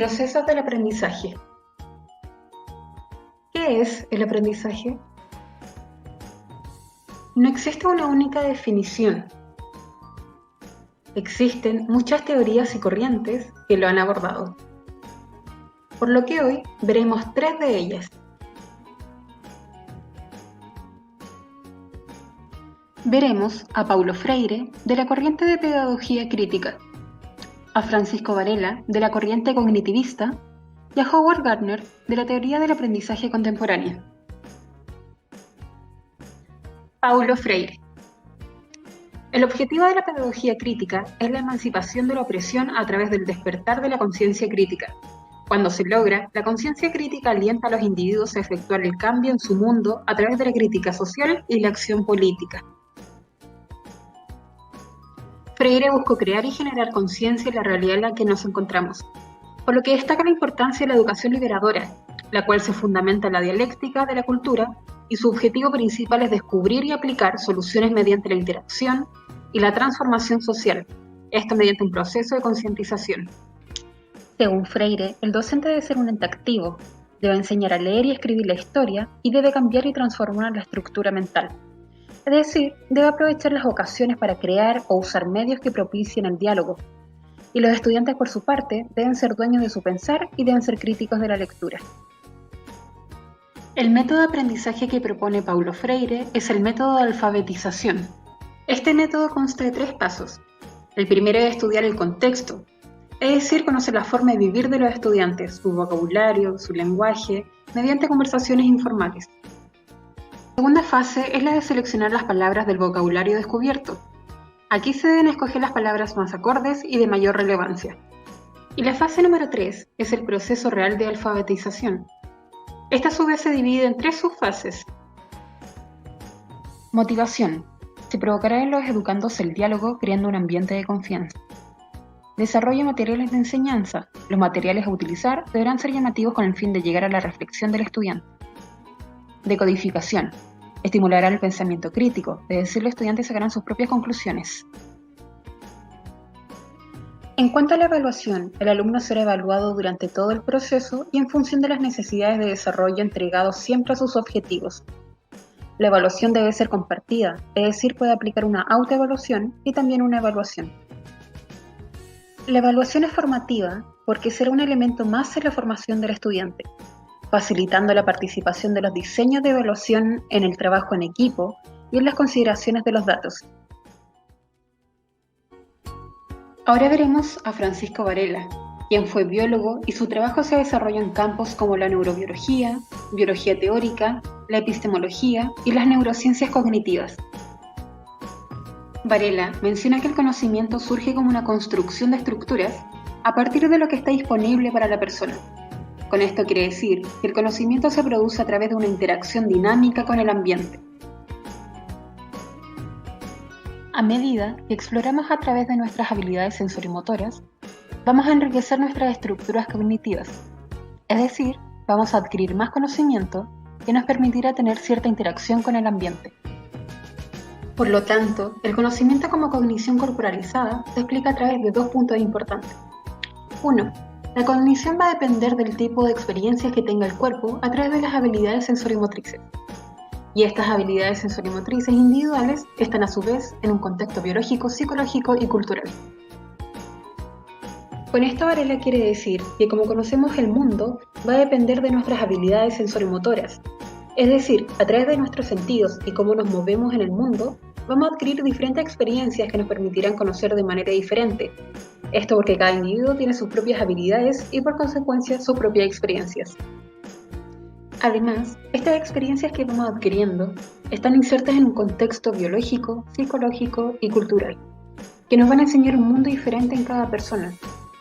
Procesos del aprendizaje. ¿Qué es el aprendizaje? No existe una única definición. Existen muchas teorías y corrientes que lo han abordado. Por lo que hoy veremos 3 de ellas. Veremos a Paulo Freire, de la corriente de pedagogía crítica, a Francisco Varela, de la corriente cognitivista, y a Howard Gardner, de la teoría del aprendizaje contemporánea. Paulo Freire. El objetivo de la pedagogía crítica es la emancipación de la opresión a través del despertar de la conciencia crítica. Cuando se logra, la conciencia crítica alienta a los individuos a efectuar el cambio en su mundo a través de la crítica social y la acción política. Freire buscó crear y generar conciencia en la realidad en la que nos encontramos, por lo que destaca la importancia de la educación liberadora, la cual se fundamenta en la dialéctica de la cultura, y su objetivo principal es descubrir y aplicar soluciones mediante la interacción y la transformación social, esto mediante un proceso de concientización. Según Freire, el docente debe ser un ente activo, debe enseñar a leer y escribir la historia y debe cambiar y transformar la estructura mental. Es decir, debe aprovechar las ocasiones para crear o usar medios que propicien el diálogo. Y los estudiantes, por su parte, deben ser dueños de su pensar y deben ser críticos de la lectura. El método de aprendizaje que propone Paulo Freire es el método de alfabetización. Este método consta de 3 pasos. El primero es estudiar el contexto, es decir, conocer la forma de vivir de los estudiantes, su vocabulario, su lenguaje, mediante conversaciones informales. La segunda fase es la de seleccionar las palabras del vocabulario descubierto. Aquí se deben escoger las palabras más acordes y de mayor relevancia. Y la fase número 3 es el proceso real de alfabetización. Esta a su vez se divide en 3 subfases. Motivación. Se provocará en los educandos el diálogo creando un ambiente de confianza. Desarrollo de materiales de enseñanza. Los materiales a utilizar deberán ser llamativos con el fin de llegar a la reflexión del estudiante. Decodificación. Estimulará el pensamiento crítico, es decir, los estudiantes sacarán sus propias conclusiones. En cuanto a la evaluación, el alumno será evaluado durante todo el proceso y en función de las necesidades de desarrollo entregados siempre a sus objetivos. La evaluación debe ser compartida, es decir, puede aplicar una autoevaluación y también una evaluación. La evaluación es formativa porque será un elemento más en la formación del estudiante, facilitando la participación de los diseños de evaluación en el trabajo en equipo y en las consideraciones de los datos. Ahora veremos a Francisco Varela, quien fue biólogo y su trabajo se desarrolló en campos como la neurobiología, biología teórica, la epistemología y las neurociencias cognitivas. Varela menciona que el conocimiento surge como una construcción de estructuras a partir de lo que está disponible para la persona. Con esto quiere decir que el conocimiento se produce a través de una interacción dinámica con el ambiente. A medida que exploramos a través de nuestras habilidades sensorimotoras, vamos a enriquecer nuestras estructuras cognitivas, es decir, vamos a adquirir más conocimiento que nos permitirá tener cierta interacción con el ambiente. Por lo tanto, el conocimiento como cognición corporalizada se explica a través de 2 puntos importantes. 1. La cognición va a depender del tipo de experiencias que tenga el cuerpo a través de las habilidades sensorimotrices. Y estas habilidades sensorimotrices individuales están a su vez en un contexto biológico, psicológico y cultural. Con esto Varela quiere decir que como conocemos el mundo va a depender de nuestras habilidades sensorimotoras. Es decir, a través de nuestros sentidos y cómo nos movemos en el mundo, vamos a adquirir diferentes experiencias que nos permitirán conocer de manera diferente. Esto porque cada individuo tiene sus propias habilidades y por consecuencia sus propias experiencias. Además, estas experiencias que vamos adquiriendo están insertas en un contexto biológico, psicológico y cultural, que nos van a enseñar un mundo diferente en cada persona.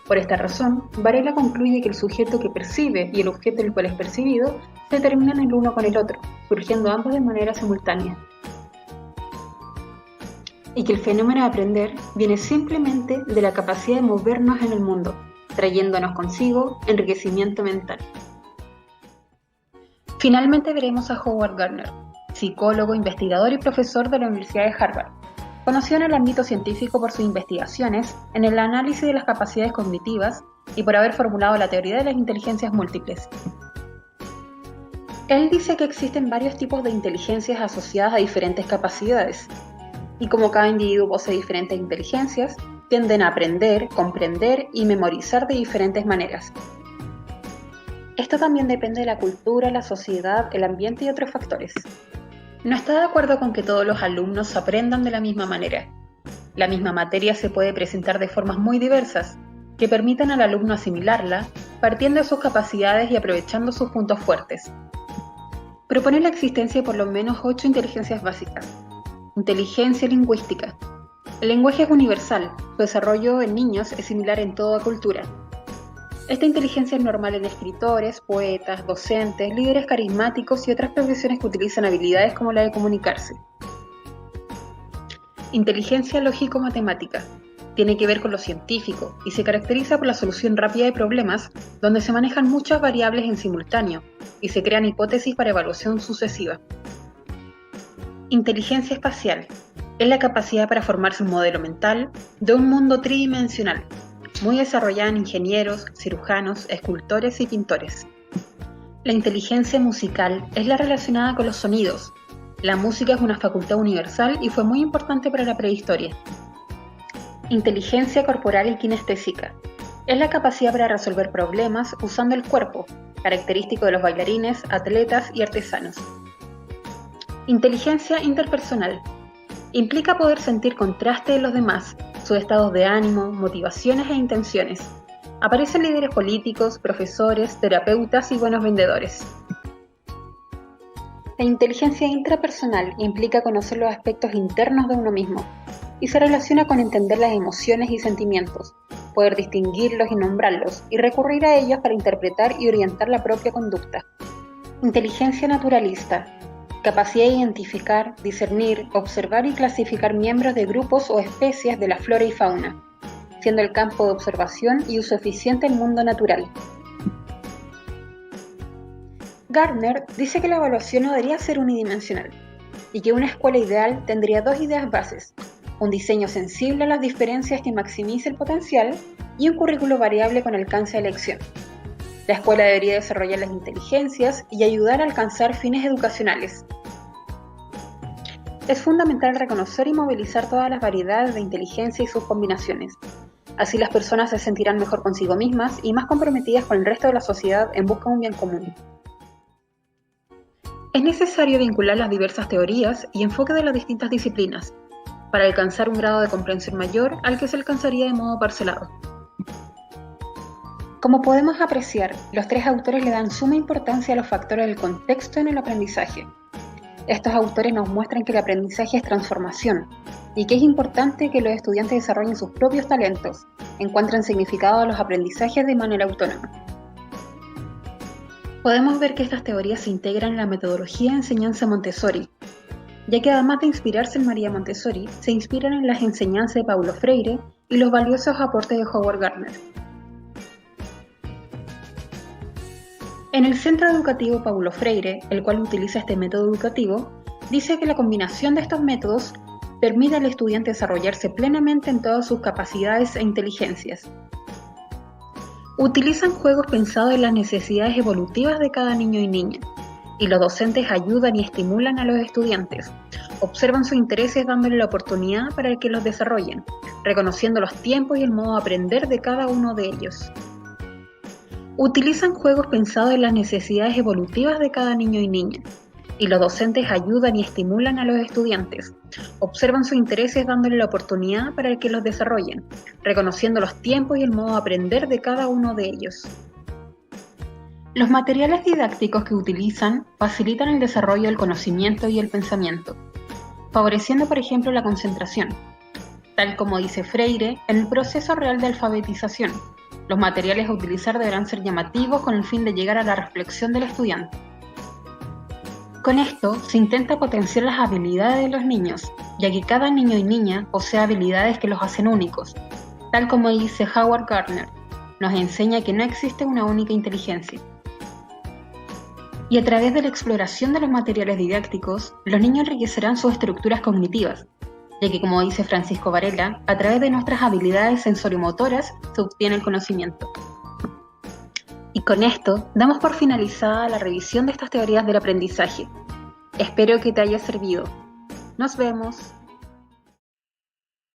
Por esta razón, Varela concluye que el sujeto que percibe y el objeto el cual es percibido se determinan el uno con el otro, surgiendo ambos de manera simultánea. Y que el fenómeno de aprender viene simplemente de la capacidad de movernos en el mundo, trayéndonos consigo enriquecimiento mental. Finalmente veremos a Howard Gardner, psicólogo, investigador y profesor de la Universidad de Harvard. conocido en el ámbito científico por sus investigaciones en el análisis de las capacidades cognitivas y por haber formulado la teoría de las inteligencias múltiples. Él dice que existen varios tipos de inteligencias asociadas a diferentes capacidades, y como cada individuo posee diferentes inteligencias, tienden a aprender, comprender y memorizar de diferentes maneras. Esto también depende de la cultura, la sociedad, el ambiente y otros factores. No está de acuerdo con que todos los alumnos aprendan de la misma manera. La misma materia se puede presentar de formas muy diversas, que permitan al alumno asimilarla, partiendo de sus capacidades y aprovechando sus puntos fuertes. Propone la existencia de por lo menos 8 inteligencias básicas. Inteligencia lingüística. El lenguaje es universal, su desarrollo en niños es similar en toda cultura. Esta inteligencia es normal en escritores, poetas, docentes, líderes carismáticos y otras profesiones que utilizan habilidades como la de comunicarse. Inteligencia lógico-matemática. Tiene que ver con lo científico y se caracteriza por la solución rápida de problemas donde se manejan muchas variables en simultáneo y se crean hipótesis para evaluación sucesiva. Inteligencia espacial. Es la capacidad para formarse un modelo mental de un mundo tridimensional, muy desarrollada en ingenieros, cirujanos, escultores y pintores. La inteligencia musical es la relacionada con los sonidos. La música es una facultad universal y fue muy importante para la prehistoria. Inteligencia corporal y kinestésica. Es la capacidad para resolver problemas usando el cuerpo, característico de los bailarines, atletas y artesanos. Inteligencia interpersonal. Implica poder sentir contraste de los demás, sus estados de ánimo, motivaciones e intenciones. Aparecen líderes políticos, profesores, terapeutas y buenos vendedores. La inteligencia intrapersonal implica conocer los aspectos internos de uno mismo y se relaciona con entender las emociones y sentimientos, poder distinguirlos y nombrarlos y recurrir a ellos para interpretar y orientar la propia conducta. Inteligencia naturalista. Capacidad de identificar, discernir, observar y clasificar miembros de grupos o especies de la flora y fauna, siendo el campo de observación y uso eficiente del mundo natural. Gardner dice que la evaluación no debería ser unidimensional y que una escuela ideal tendría 2 ideas bases: un diseño sensible a las diferencias que maximice el potencial y un currículo variable con alcance de elección. La escuela debería desarrollar las inteligencias y ayudar a alcanzar fines educacionales. Es fundamental reconocer y movilizar todas las variedades de inteligencia y sus combinaciones. Así las personas se sentirán mejor consigo mismas y más comprometidas con el resto de la sociedad en busca de un bien común. Es necesario vincular las diversas teorías y enfoques de las distintas disciplinas para alcanzar un grado de comprensión mayor al que se alcanzaría de modo parcelado. Como podemos apreciar, los 3 autores le dan suma importancia a los factores del contexto en el aprendizaje. Estos autores nos muestran que el aprendizaje es transformación y que es importante que los estudiantes desarrollen sus propios talentos, encuentren significado a los aprendizajes de manera autónoma. Podemos ver que estas teorías se integran en la metodología de enseñanza Montessori, ya que además de inspirarse en María Montessori, se inspiran en las enseñanzas de Paulo Freire y los valiosos aportes de Howard Gardner. En el Centro Educativo Paulo Freire, el cual utiliza este método educativo, dice que la combinación de estos métodos permite al estudiante desarrollarse plenamente en todas sus capacidades e inteligencias. Utilizan juegos pensados en las necesidades evolutivas de cada niño y niña, y los docentes ayudan y estimulan a los estudiantes, observan sus intereses dándole la oportunidad para que los desarrollen, reconociendo los tiempos y el modo de aprender de cada uno de ellos. Utilizan juegos pensados en las necesidades evolutivas de cada niño y niña, y los docentes ayudan y estimulan a los estudiantes, observan sus intereses dándole la oportunidad para que los desarrollen, reconociendo los tiempos y el modo de aprender de cada uno de ellos. Los materiales didácticos que utilizan facilitan el desarrollo del conocimiento y el pensamiento, favoreciendo por ejemplo la concentración. Tal como dice Freire, en el proceso real de alfabetización, los materiales a utilizar deberán ser llamativos con el fin de llegar a la reflexión del estudiante. Con esto se intenta potenciar las habilidades de los niños, ya que cada niño y niña posee habilidades que los hacen únicos. Tal como dice Howard Gardner, nos enseña que no existe una única inteligencia. Y a través de la exploración de los materiales didácticos, los niños enriquecerán sus estructuras cognitivas, ya que como dice Francisco Varela, a través de nuestras habilidades sensorimotoras se obtiene el conocimiento. Y con esto damos por finalizada la revisión de estas teorías del aprendizaje. Espero que te haya servido. Nos vemos.